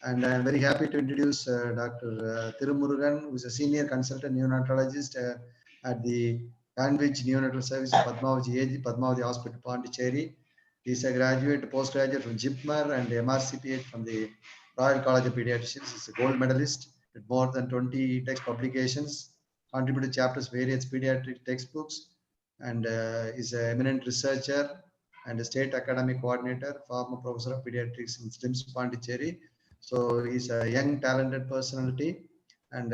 And I'm very happy to introduce Dr. Tirumurugan, who is a senior consultant neonatologist at the Canwich Neonatal Service of Padmavati Hospital, Pondicherry. He's a graduate, postgraduate from JIPMER and MRCPH from the Royal College of Pediatricians. He's a gold medalist with more than 20 text publications, contributed chapters various pediatric textbooks, and is an eminent researcher and a state academic coordinator, former professor of pediatrics in SLIMS Pondicherry. So he's a young, talented personality, and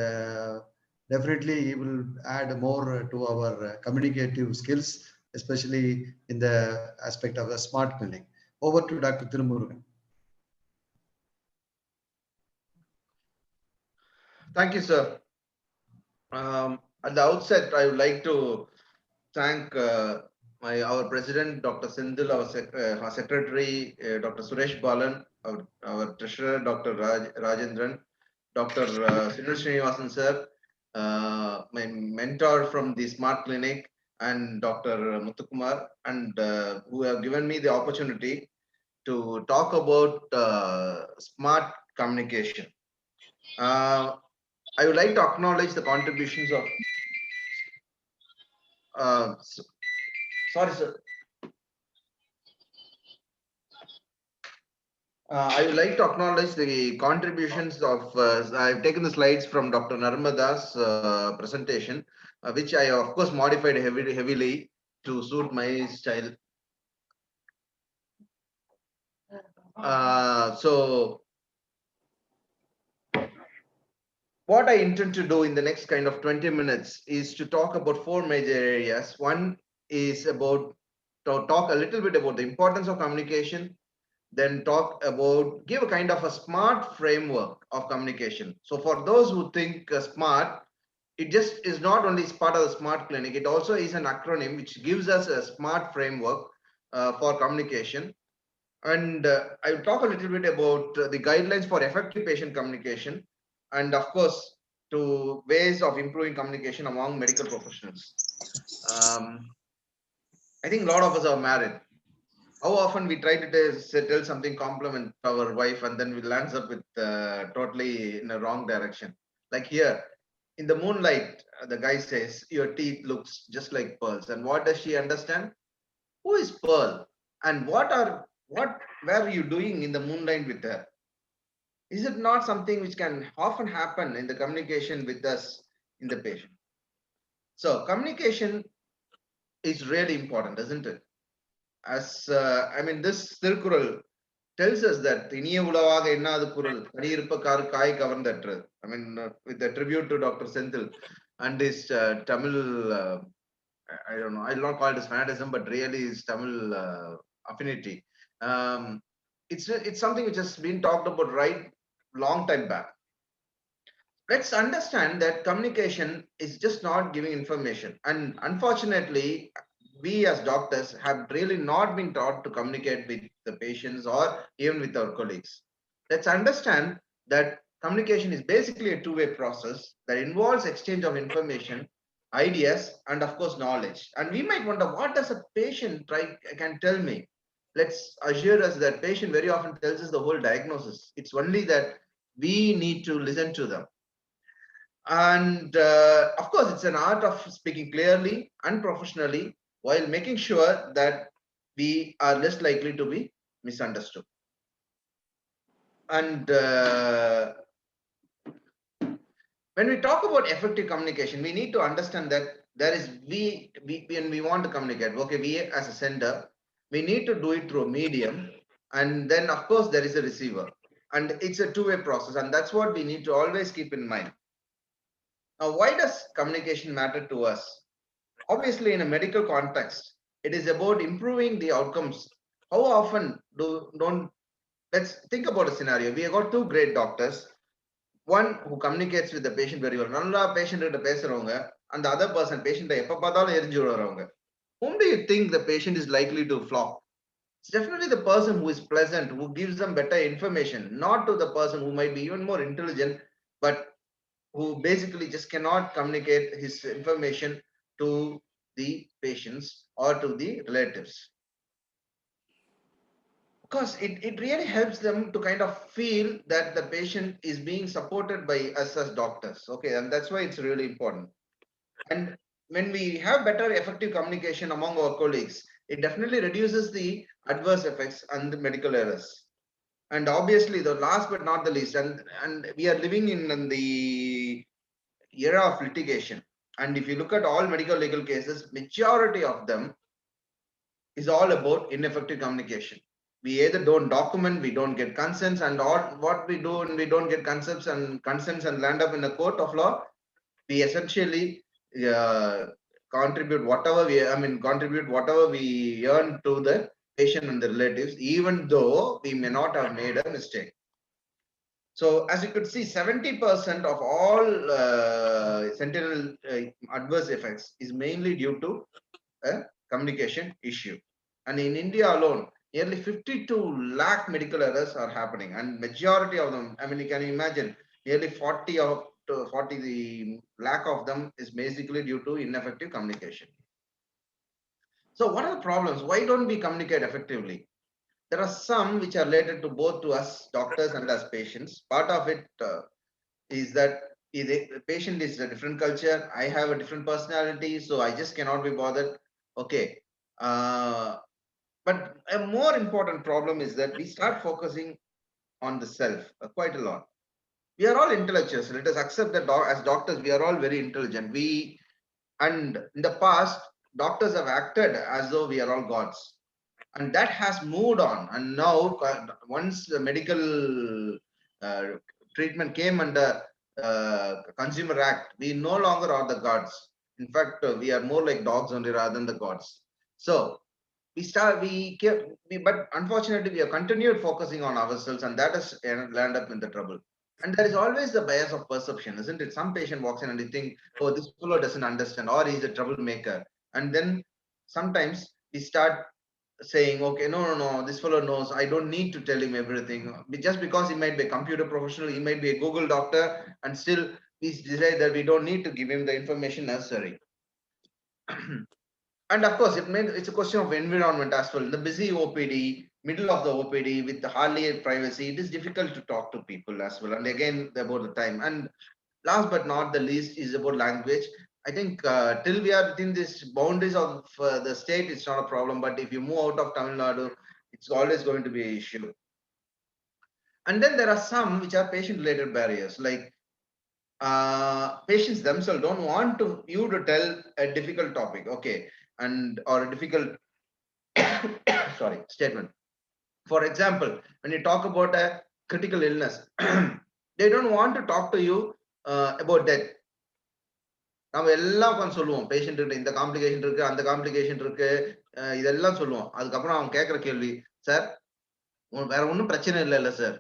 definitely he will add more to our communicative skills, especially in the aspect of a smart clinic. Over to Dr. Tirumurugan. Thank you, sir. At the outset, I would like to thank our president, Dr. Sindhil, our secretary, Dr. Suresh Balan, our treasurer, Dr. Rajendran, Dr. Sunil Srinivasan, sir, my mentor from the Smart Clinic, and Dr. Muthukumar, and who have given me the opportunity to talk about smart communication. I would like to acknowledge the contributions of sorry, sir. I would like to acknowledge the contributions of, I've taken the slides from Dr. Narmada's presentation, which I of course modified heavily to suit my style. So what I intend to do in the next kind of 20 minutes is to talk about 4 major areas. One is about to talk a little bit about the importance of communication, then talk about, give a kind of a smart framework of communication. So for those who think smart, it just is not only part of the Smart Clinic, it also is an acronym which gives us a smart framework for communication. And I will talk a little bit about the guidelines for effective patient communication, and of course, to ways of improving communication among medical professionals. I think a lot of us are married. How often we try to tell something compliment our wife, and then we lands up with totally in a wrong direction. Like here, in the moonlight, the guy says, "Your teeth looks just like pearls." And what does she understand? Who is Pearl? And what were you doing in the moonlight with her? Is it not something which can often happen in the communication with us in the patient? So communication is really important, isn't it? As I mean, this Tirukkural tells us that இனிய உளவாக எண்ணாத குரல் கடியிருப்ப காய் கவர்ந்தற்று. I mean, with the tribute to Dr. Senthil and his Tamil, I don't know, I'll not call it as fanatism, but really his Tamil affinity. It's something which has been talked about right long time back. Let's understand that communication is just not giving information, and unfortunately we as doctors have really not been taught to communicate with the patients or even with our colleagues. Let's understand that communication is basically a two-way process that involves exchange of information, ideas, and of course knowledge. And we might wonder, what does a patient can tell me? Let's assure us that patient very often tells us the whole diagnosis. It's only that we need to listen to them. And of course, it's an art of speaking clearly and professionally while making sure that we are less likely to be misunderstood. And when we talk about effective communication, we need to understand that there is when we want to communicate, okay, we as a sender, we need to do it through a medium, and then of course there is a receiver, and it's a two-way process, and that's what we need to always keep in mind. Now, why does communication matter to us? Obviously, in a medical context, it is about improving the outcomes. How often let's think about a scenario. We have got 2 great doctors, one who communicates with the patient very well. Nalla patient கிட்ட பேசுறவங்க, and the other person, patient எப்ப பார்த்தாலும் எரிஞ்சு விடுறவங்க. Whom do you think the patient is likely to flock? It's definitely the person who is pleasant, who gives them better information, not to the person who might be even more intelligent, but who basically just cannot communicate his information to the patients or to the relatives. because it really helps them to kind of feel that the patient is being supported by us as doctors. Okay, and that's why it's really important. And when we have better effective communication among our colleagues, it definitely reduces the adverse effects and the medical errors. And obviously, the last but not the least, and we are living in the era of litigation. And if you look at all medical legal cases, majority of them is all about ineffective communication. We either don't document, we don't get consents, and all what we do, and we don't get consents and land up in a court of law. We essentially uh, contribute whatever we earn to the patient and the relatives, even though we may not have made a mistake. So as you could see, 70% of all sentinel adverse effects is mainly due to a communication issue. And in India alone, nearly 52 lakh medical errors are happening, and majority of them, I mean, you can imagine, nearly 40 the lakh of them is basically due to ineffective communication. So what are the problems? Why don't we communicate effectively? There are some which are related to both to us doctors and as patients. Part of it is that the patient is a different culture. I have a different personality, so I just cannot be bothered. Okay. Uh, but a more important problem is that we start focusing on the self quite a lot. We are all intellectuals. Let us accept that as doctors, we are all very intelligent. And in the past, doctors have acted as though we are all gods. And that has moved on. And now, once the medical uh, treatment came under Consumer Act, we no longer are the gods. In fact, we are more like dogs only rather than the gods. So but unfortunately, we have continued focusing on ourselves, and that has land up in the trouble. And there is always the bias of perception, isn't it? Some patient walks in and they think, oh, this fellow doesn't understand, or he's a troublemaker. And then sometimes we start saying, okay, no, this fellow knows. I don't need to tell him everything. Just because he might be a computer professional, he might be a Google doctor, and still we decide that we don't need to give him the information necessary. And of course, it's a question of environment as well. The busy OPD, middle of the OPD with hardly privacy, it is difficult to talk to people as well. And again, about the time. And last but not the least is about language. I think till we are within these boundaries of the state, it's not a problem. But if you move out of Tamil Nadu, it's always going to be an issue. And then there are some which are patient-related barriers, like patients themselves don't want you to tell a difficult topic, okay, and or a difficult sorry statement. For example, when you talk about a critical illness, they don't want to talk to you about death. நம்ம எல்லாம் உட்காந்து சொல்லுவோம் patient கிட்ட இந்த complication இருக்கு அந்த complication இருக்கு இதெல்லாம் சொல்லுவோம். அதுக்கப்புறம் அவன் கேட்கிற கேள்வி, சார் வேற ஒன்றும் பிரச்சனை இல்லைல்ல சார்,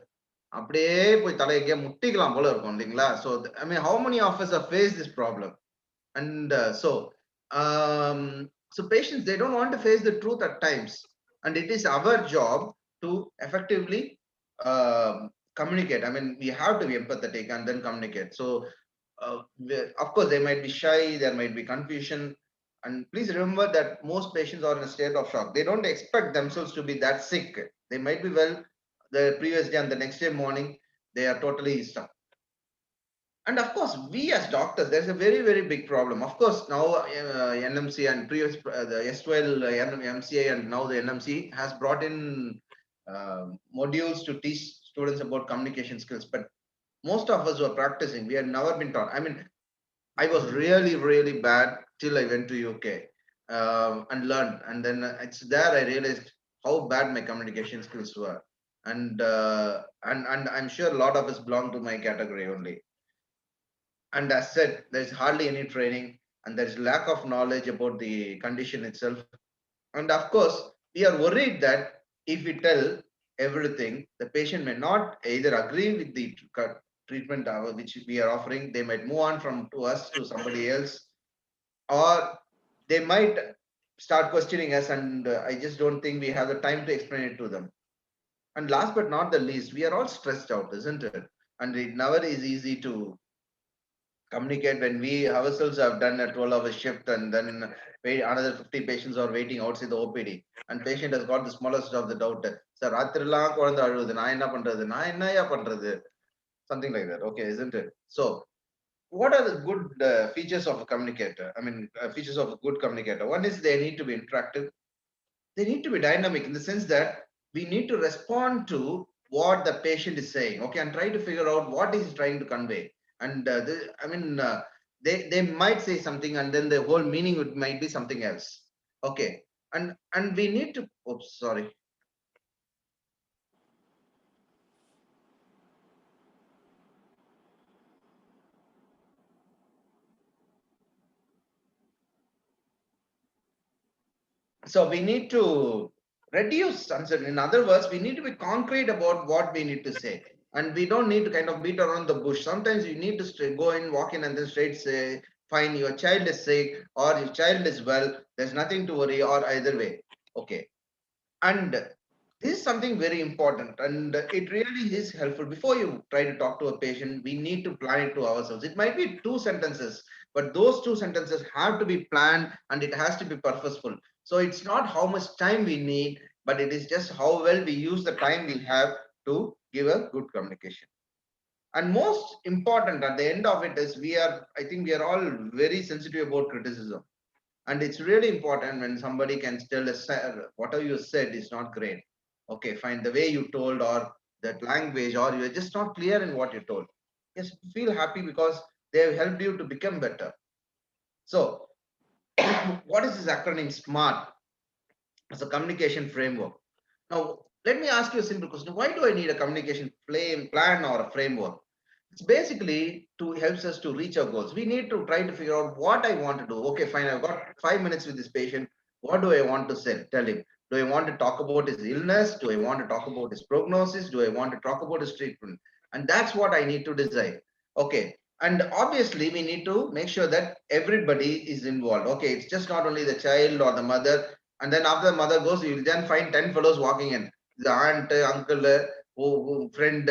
அப்படியே போய் தலை எங்கேயா முட்டிக்கலாம் போல இருக்கும் இல்லைங்களா? So I mean how many of us have face this problem? And so patients, they don't want to face the truth at times, and it is our job to effectively communicate. I mean, we have to be empathetic and then communicate. So of course they might be shy, there might be confusion, and please remember that most patients are in a state of shock. They don't expect themselves to be that sick. They might be well the previous day, and the next day morning they are totally stuck. And of course, we as doctors, there's a very, very big problem. Of course, now NMC and previous the S12 MCA and now the NMC has brought in modules to teach students about communication skills. But most of us who are practicing, we have never been taught. I mean, I was really, really bad till I went to UK and learned. And then it's there I realized how bad my communication skills were. And I'm sure a lot of us belong to my category only. And as said, there's hardly any training, and there's lack of knowledge about the condition itself. And of course, we are worried that if we tell everything, the patient may not either agree with the treatment which we are offering. They might move on from to us to somebody else, or they might start questioning us, and I just don't think we have the time to explain it to them. And last but not the least, we are all stressed out, isn't it? And it never is easy to communicate when we ourselves have done a 12-hour shift and then wait, another 50 patients are waiting outside the OPD and patient has got the smallest of the doubt. Sir, ராத்திரிலாம் குழந்தை அழுவுது நான் என்ன பண்றது நான் என்னையா பண்றது something like that. Okay, isn't it? So what are the good features of a communicator? I mean, features of a good communicator. One is they need to be interactive. They need to be dynamic in the sense that we need to respond to what the patient is saying. Okay, and try to figure out what he's trying to convey. And they might say something, and then the whole meaning might be something else. Okay, and we need to. Oops, sorry. So we need to reduce uncertainty. In other words, we need to be concrete about what we need to say. And we don't need to kind of beat around the bush. Sometimes you need to go in, walk in, and then straight say, fine, your child is sick or your child is well. There's nothing to worry, or either way. Okay. And this is something very important, and it really is helpful. Before you try to talk to a patient, we need to plan it to ourselves. It might be two sentences, but those two sentences have to be planned and it has to be purposeful. So it's not how much time we need, but it is just how well we use the time we have to give a good communication. And most important at the end of it is I think we are all very sensitive about criticism. And it's really important when somebody can tell us whatever you said is not great. Okay, fine. The way you told or that language, or you're just not clear in what you told. Yes, feel happy because they have helped you to become better. So, what is this acronym SMART as a communication framework? Now, let me ask you a simple question. Why do I need a communication plan or a framework? It's basically to helps us to reach our goals. We need to try to figure out what I want to do. Okay, fine. I've got 5 minutes with this patient. What do I want to say? Tell him. Do I want to talk about his illness? Do I want to talk about his prognosis? Do I want to talk about his treatment? And that's what I need to decide. Okay. And obviously, we need to make sure that everybody is involved. Okay, it's just not only the child or the mother. And then after the mother goes, you'll then find 10 fellows walking in. The aunt, uncle, friend,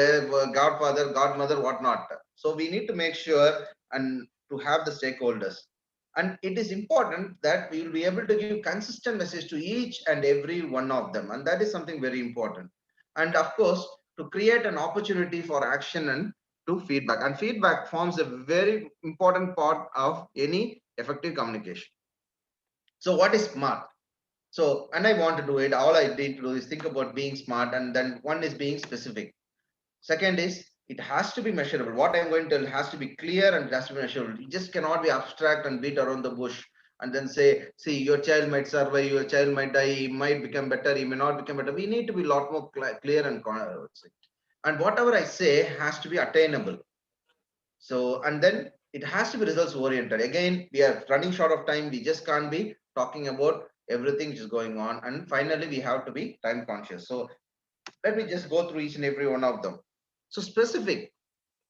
godfather, godmother, whatnot. So we need to make sure and to have the stakeholders. And it is important that we will be able to give consistent message to each and every one of them. And that is something very important. And of course, to create an opportunity for action and to feedback. And feedback forms a very important part of any effective communication. So what is SMART? So, and I want to do it, all I need to do is think about being smart, and then one is being specific. Second is it has to be measurable. What I'm going to tell has to be clear and it has to be measurable. It just cannot be abstract and beat around the bush and then say, see, your child might survive, your child might die, he might become better, he may not become better. We need to be a lot more clear and whatever I say has to be attainable. So, and then it has to be results oriented. Again, we are running short of time. We just can't be talking about everything which is going on. And finally, we have to be time conscious. So let me just go through each and every one of them. So specific.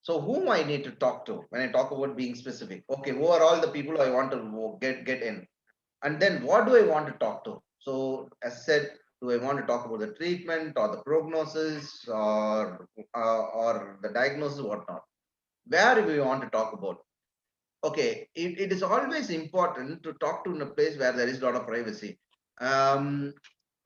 So whom I need to talk to when I talk about being specific? Okay, who are all the people I want to get in? And then what do I want to talk to? So as said, do I want to talk about the treatment or the prognosis or the diagnosis, whatnot? Where do we want to talk about? Okay, it is always important to talk to in a place where there is a lot of privacy. Um,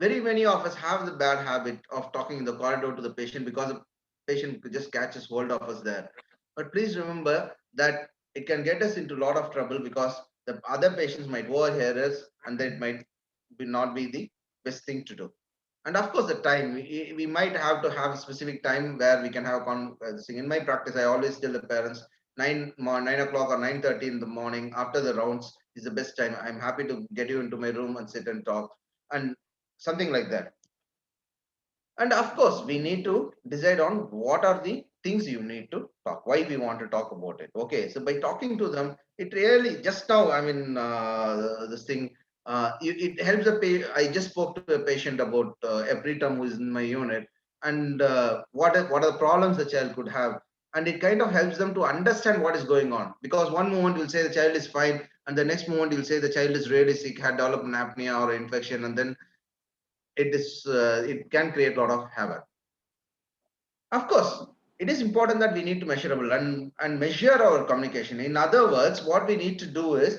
Very many of us have the bad habit of talking in the corridor to the patient because the patient could just catches hold of us there. But please remember that it can get us into a lot of trouble because the other patients might overhear us and that might not be the best thing to do. And of course, the time we might have to have a specific time where we can have conversing. In my practice, I always tell the parents 9 o'clock or 9:30 in the morning after the rounds is the best time. I'm happy to get you into my room and sit and talk and something like that. And of course, we need to decide on what are the things you need to talk, why we want to talk about it. Okay, so by talking to them, it really just now, I mean, this thing, it helps I just spoke to a patient about every term who is in my unit and what are the problems the child could have. And it kind of helps them to understand what is going on. Because one moment you'll say the child is fine, and the next moment you'll say the child is really sick, had developed an apnea or infection, and then it can create a lot of havoc. Of course, it is important that we need to measurable and measure our communication. In other words, what we need to do is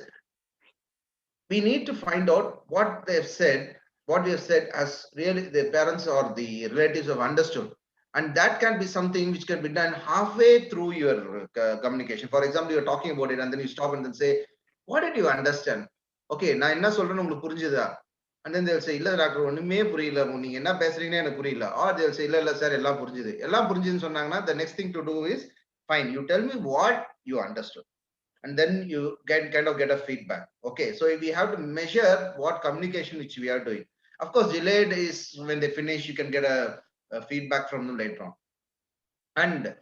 we need to find out what they've said, what we have said as really the parents or the relatives have understood. And that can be something which can be done halfway through your communication. For example, you're talking about it and then you stop and then say, what did you understand? Okay, நான் என்ன சொல்றேன்னு உங்களுக்கு புரிஞ்சுதா? And then they'll say, இல்ல doctor ஒண்ணுமே புரியல, நீங்க என்ன பேசுறீங்கன்னு எனக்கு புரியல. Or they'll say, இல்ல சார் எல்லாம் புரிஞ்சுது. எல்லாம் புரிஞ்சுதுன்னு சொன்னாங்கன்னா, the next thing to do is, fine, you tell me what you understood. And then you kind of get a feedback. Okay, so we have to measure what communication which we are doing. Of course, delayed is when they finish, you can get a feedback from them later on. And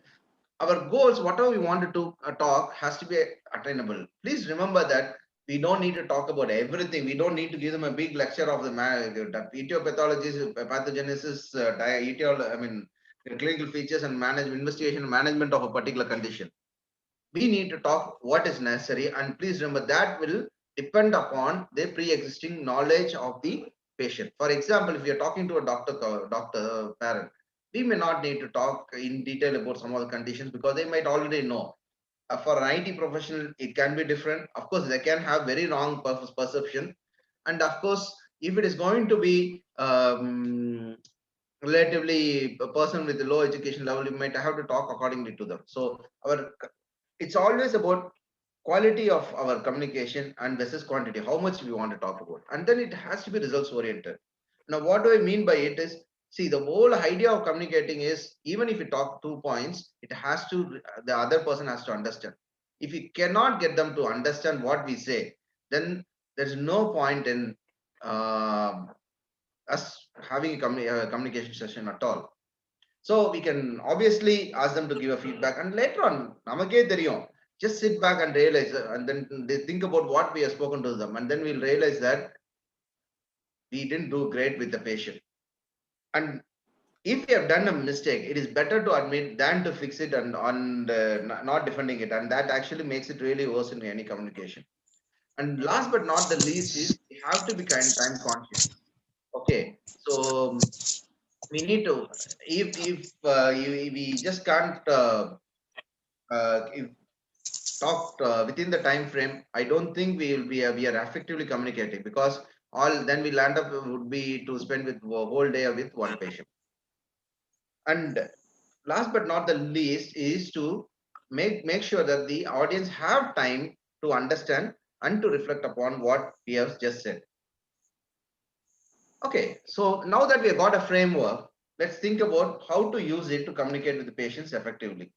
our goals, whatever we wanted to talk, has to be attainable. Please remember that we don't need to talk about everything. We don't need to give them a big lecture of the etiolopathology, pathogenesis, clinical features and investigation and management of a particular condition. We need to talk what is necessary, and please remember that will depend upon the pre-existing knowledge of the patient. For example, if you're talking to a doctor parent, we may not need to talk in detail about some of the conditions because they might already know. For an IT professional, it can be different. Of course, they can have very wrong perception, and of course, if it is going to be relatively a person with a low education level, you might have to talk accordingly to them. So it's always about quality of our communication and versus quantity, how much we want to talk about. And then it has to be results oriented. Now, what do I mean by it is, see, the whole idea of communicating is, even if you talk 2 points, it has to, the other person has to understand. If you cannot get them to understand what we say, then there's no point in us having a communication session at all. So we can obviously ask them to give a feedback, and later on, namakey theriyum, just sit back and realize, and then they think about what we have spoken to them, and then we'll realize that we didn't do great with the patient. And if we have done a mistake, it is better to admit than to fix it and not defending it, and that actually makes it really worse in any communication. And last but not the least is, we have to be time conscious. Okay, so we need to, if we just can't if talked within the time frame, I don't think we will be we are effectively communicating, because all then we'll end up would be to spend with a whole day with one patient. And last but not the least is to make sure that the audience have time to understand and to reflect upon what we have just said. Okay, so now that we have got a framework, let's think about how to use it to communicate with the patients effectively.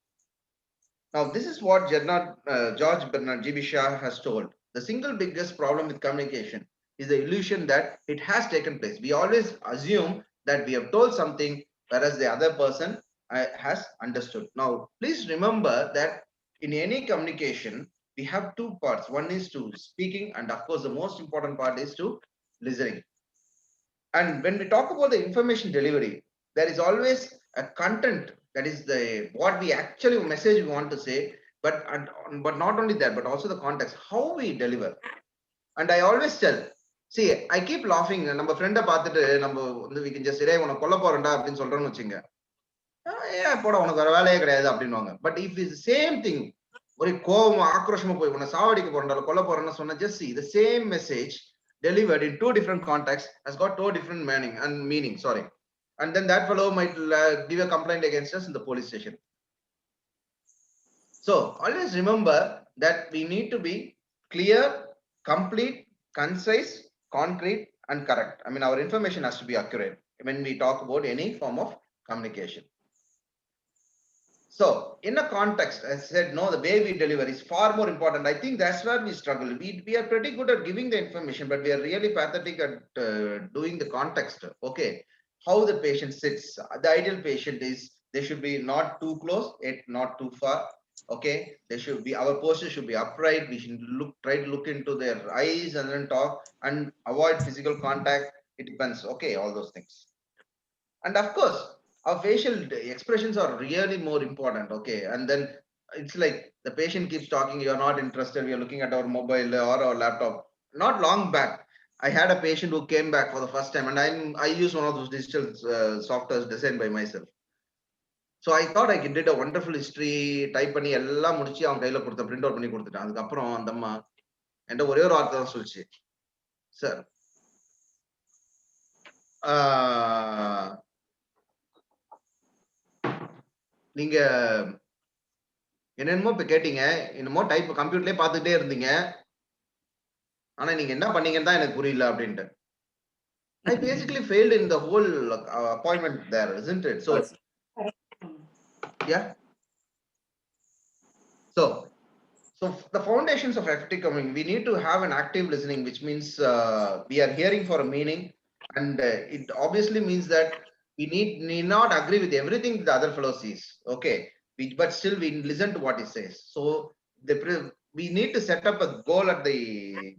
Now, this is what George Bernard G.B. Shaw has told. The single biggest problem with communication is the illusion that it has taken place. We always assume that we have told something, whereas the other person has understood. Now, please remember that in any communication, we have two parts. One is to speaking, and of course, the most important part is to listening. And when we talk about the information delivery, there is always a content, that is the what we actually message we want to say, but not only that, but also the context, how we deliver. And I always tell, see, I keep laughing. நம்ம ஃப்ரெண்டை பார்த்துட்டு நம்ம வந்து we can just say, உனக்கு கொல்ல போறேன்டா அப்படின்னு சொல்றோம்னு வச்சுங்க, ஏன் போட உனக்கு வேற வேலையே கிடையாது அப்படின்னுவாங்க. But if is same thing, ஒரு கோபமா ஆக்ரோஷமா போய் உன்னை சாவடிக்க போறேன்டா கொல்ல போறேன்னு சொன்னா, just see the same message delivered in two different contexts has got two different meaning, sorry. And then that fellow might give a complaint against us in the police station. So always remember that we need to be clear, complete, concise, concrete, and correct. I mean, our information has to be accurate when we talk about any form of communication. So in a context, as I said, no, the way we deliver is far more important. I think that's where we struggle. We are pretty good at giving the information, but we are really pathetic at doing the context. Okay, how the patient sits. The ideal patient is, they should be not too close, yet not too far. Okay, they should be, our posture should be upright. We should try to look into their eyes and then talk, and avoid physical contact. It depends. Okay, all those things. And of course, our facial expressions are really more important. Okay, and then it's like the patient keeps talking, you're not interested, we are looking at our mobile or our laptop. Not long back, I had a patient who came back for the first time, and I use one of those digital softwares designed by myself. So I thought I did a wonderful history, type பண்ணி எல்லாம் முடிச்சு அவன் கையில கொடுத்த print out பண்ணி கொடுத்துட்டான். அதுக்கப்புறம் அந்த அம்மா என்கிட்ட ஒரே ஒரு வார்த்தை தான் சொல்லுச்சு, சார் நீங்க என்னென்னமோ இப்ப கேட்டீங்க, என்னமோ டைப் கம்ப்யூட்டர்லயே பார்த்துட்டே இருந்தீங்க, ஆனா நீங்க என்ன பண்ணீங்கன்னு தான் எனக்கு புரியல அப்படின்ட்டு. I basically failed in the whole appointment there, isn't it? So yeah. So the foundations of effective communication, we need to have an active listening, which means we are hearing for a meaning, and it obviously means that we need not agree with everything the other fellow sees. Okay, but still we listen to what he says. So we need to set up a goal at the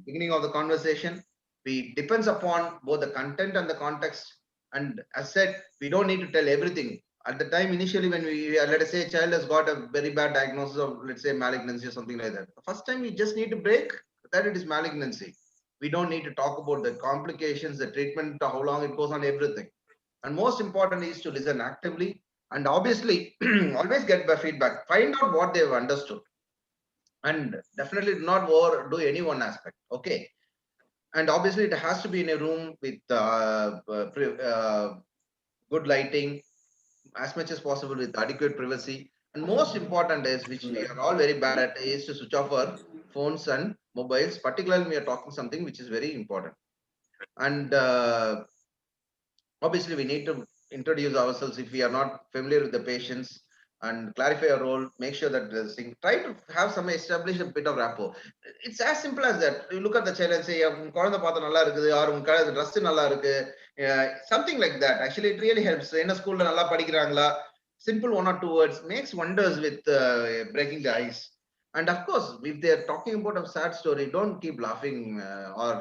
beginning of the conversation. We depends upon both the content and the context. And as said, we don't need to tell everything. At the time, initially, when we, let us say a child has got a very bad diagnosis of, let's say, malignancy or something like that. The first time we just need to break that it is malignancy. We don't need to talk about the complications, the treatment, how long it goes on, everything. And most important is to listen actively and obviously always get the feedback. Find out what they've understood. And definitely do not overdo any one aspect. Okay. And obviously it has to be in a room with good lighting, as much as possible with adequate privacy. And most important is, which we are all very bad at, is to switch off our phones and mobiles, particularly when we are talking something which is very important. And obviously we need to introduce ourselves if we are not familiar with the patients, and clarify our role, make sure that this thing, try to have some establish a bit of rapport. It's as simple as that. You look at the child and say, குழந்தை பார்த்தா நல்லா இருக்குது, or உங்க dress நல்லா இருக்கு, something like that. Actually it really helps. என்ன ஸ்கூல்ல நல்லா படிக்கிறாங்களா, simple 1 or 2 words makes wonders with breaking the ice. And of course, if they are talking about a sad story, don't keep laughing or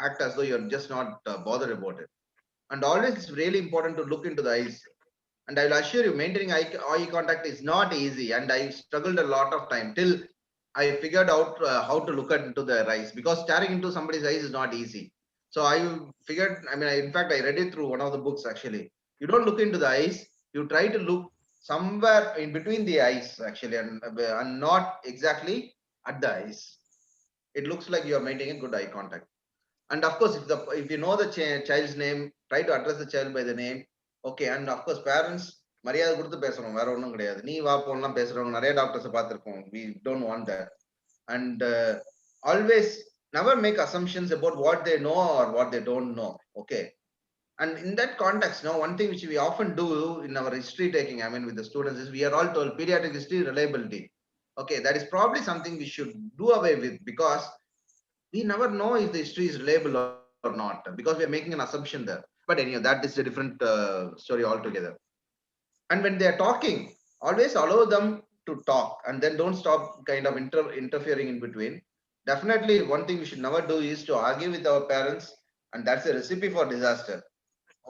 act as though you're just not bothered about it. And always it's really important to look into the eyes. And I'll assure you, maintaining eye contact is not easy. And I struggled a lot of time till I figured out how to look into their eyes, because staring into somebody's eyes is not easy. So I figured, in fact, I read it through one of the books actually. You don't look into the eyes, you try to look somewhere in between the eyes actually, and not exactly at the eyes. It looks like you are maintaining good eye contact. And of course, if you know the child's name, try to address the child by the name. Okay, and of course parents, மரியாதை கொடுத்து பேசணும், வேற ஒண்ணும் கிடையாது. நீ வா போலாம் பேசுறவங்க நிறைய டாக்டர்ஸ் பார்த்திருக்கோம். We don't want that. And always never make assumptions about what they know or what they don't know. Okay. And in that context, now one thing which we often do in our history taking, with the students, is we are all told pediatric history reliability. Okay, that is probably something we should do away with, because we never know if the history is reliable or not, because we are making an assumption there. But anyhow, that is a different story altogether. And when they are talking, always allow them to talk, and then don't stop kind of interfering in between. Definitely, one thing we should never do is to argue with our parents, and that's a recipe for disaster.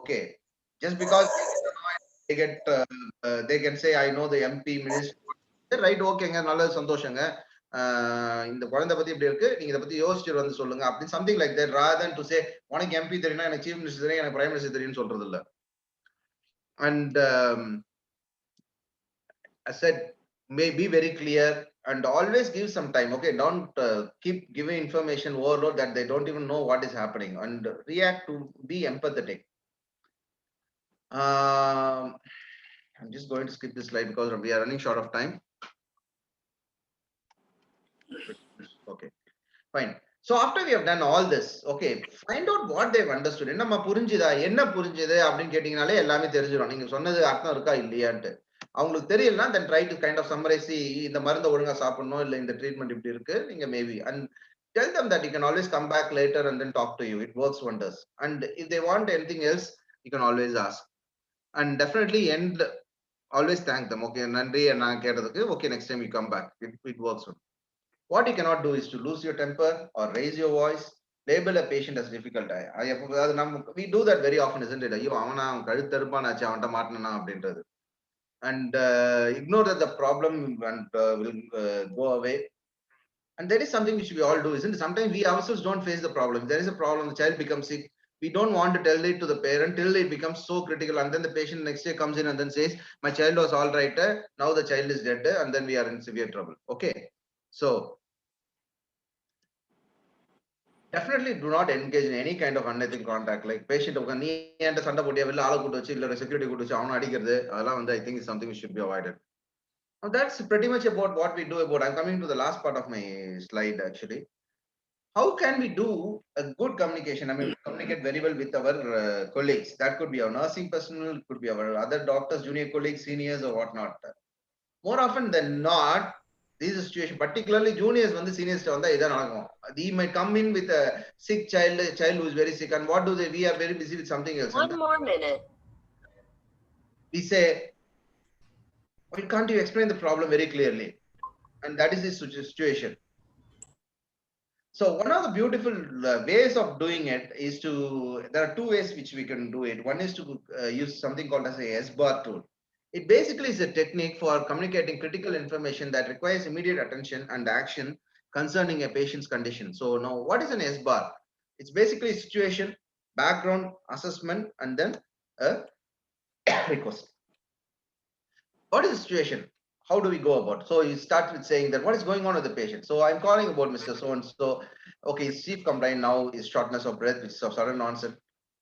Okay, just because they get, they can say, I know the MP minister, right? Okay, நல்ல சந்தோஷங்க, இந்த குழந்தை பத்தி இப்படி இருக்கு, நீங்க இதை பத்தி யோசிச்சுட்டு வந்து சொல்லுங்க அப்படி, something like that, rather than to say உனக்கு MP தெரியும்னா எனக்கு சீஃப் மினிஸ்டர் தெரியும், எனக்கு பிரைம் மினிஸ்டர் தெரியும்னு சொல்றது இல்ல. And I said, may be very clear and always give some time. Okay, don't keep giving information overload that they don't even know what is happening, and react to be empathetic. I'm just going to skip this slide because we are running short of time. Okay, fine. So after we have done all this, okay, find out what they've understood. என்னமா புரிஞ்சுதா, என்ன புரிஞ்சுது அப்படின்னு கேட்டீங்கனாலே எல்லாமே தெரிஞ்சிடும். நீங்க சொன்னது அர்த்தம் இருக்கா இல்லையான்ட்டு. அவங்களுக்கு தெரியலனா then try to kind of summarize, இந்த மருந்து ஒழுங்கா சாப்பிடணும், இல்ல இந்த ட்ரீட்மெண்ட் இப்படி இருக்கு, நீங்க maybe, and tell them that you can always come back later and then talk to you. It works wonders. And if they want anything else, you can always ask. And definitely end, always thank them. Okay, நன்றி நான் கேட்டதுக்கு, okay, next time you come back. It works. What you cannot do is to lose your temper or raise your voice, label a patient as difficult. We do that very often, isn't it? ஐயோ அவனா கழுத்தறுப்பானாச்சு, அவன்கிட்ட மாட்டினா அப்படின்றது. And ignore that the problem and will go away. And that is something which we all do, isn't it? Sometimes we ourselves don't face the problem. If there is a problem, the child becomes sick, We don't want to tell it to the parent till it becomes so critical, and then the patient next day comes in and then says, my child was all right, now the child is dead, and then we are in severe trouble. Okay, so definitely do not engage in any kind of unethical contact. Like patient நீ என்கிட்ட சண்டை போட்டியா, வெளில ஆளை கூட்டு வச்சு இல்ல security கூட்டு வச்சு அவனை அடிக்கிறது, அதெல்லாம் வந்து I think is something which should be avoided. Now that's pretty much about what we do about. I'm coming to the last part of my slide actually. How can we do a good communication? I mean, we communicate very well with our colleagues. That could be our nursing personnel, could be our other doctors, junior colleagues, seniors, or whatnot. More often than not, this is a situation, particularly juniors when the seniors he might come in with a sick child, a child who is very sick, and what do they? We are very busy with something else. One more minute. We say, why can't you explain the problem very clearly? And that is the situation. So one of the beautiful ways of doing it is to, there are two ways which we can do it. One is to use something called as a SBAR tool. It basically is a technique for communicating critical information that requires immediate attention and action concerning a patient's condition. So now what is an SBAR? It's basically situation, background, assessment, and then a request. What is the situation? How do we go about? So you start with saying that what is going on with the patient. So I'm calling about Mr. So and so. Okay, his chief complaint now is shortness of breath, which is of sudden onset.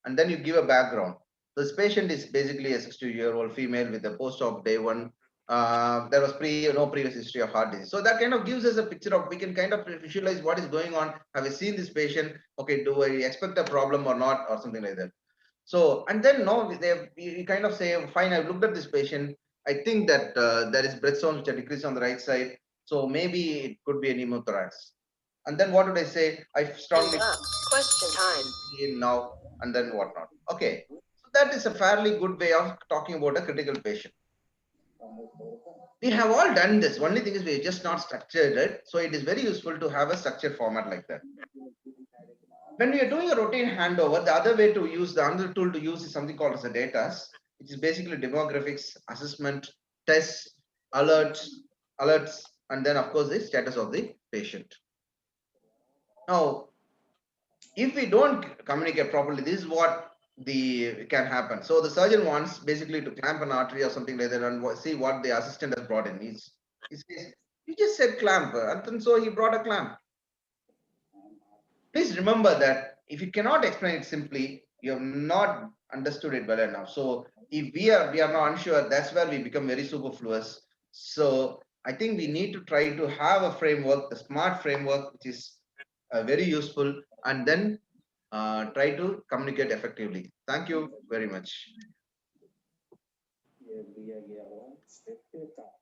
And then you give a background. This patient is basically a 60-year-old female with a post-op day one. There was no previous history of heart disease. So that kind of gives us a picture of, we can kind of visualize what is going on. Have you seen this patient? Okay, do I expect a problem or not, or something like that? So, and then no, we kind of say, fine, I've looked at this patient. I think that there is breath sounds which are decreased on the right side. So maybe it could be a pneumothorax. And then what would I say? I strongly Question time in now, and then whatnot. Okay. So that is a fairly good way of talking about a critical patient. We have all done this. Only thing is we just not structured it. So it is very useful to have a structured format like that. When we are doing a routine handover, the other way to use, the other tool to use is something called as a data, which is basically demographics, assessment, tests, alerts, and then of course the status of the patient. Now, if we don't communicate properly, this is what can happen. So the surgeon wants basically to clamp an artery or something like that and see what the assistant has brought in. He says, you just said clamp, and then so he brought a clamp. Please remember that if you cannot explain it simply, you have not understood it well enough. So if we are not unsure, that's where we become very superfluous. So I think we need to try to have a framework, the SMART framework, which is very useful, and then try to communicate effectively. Thank you very much.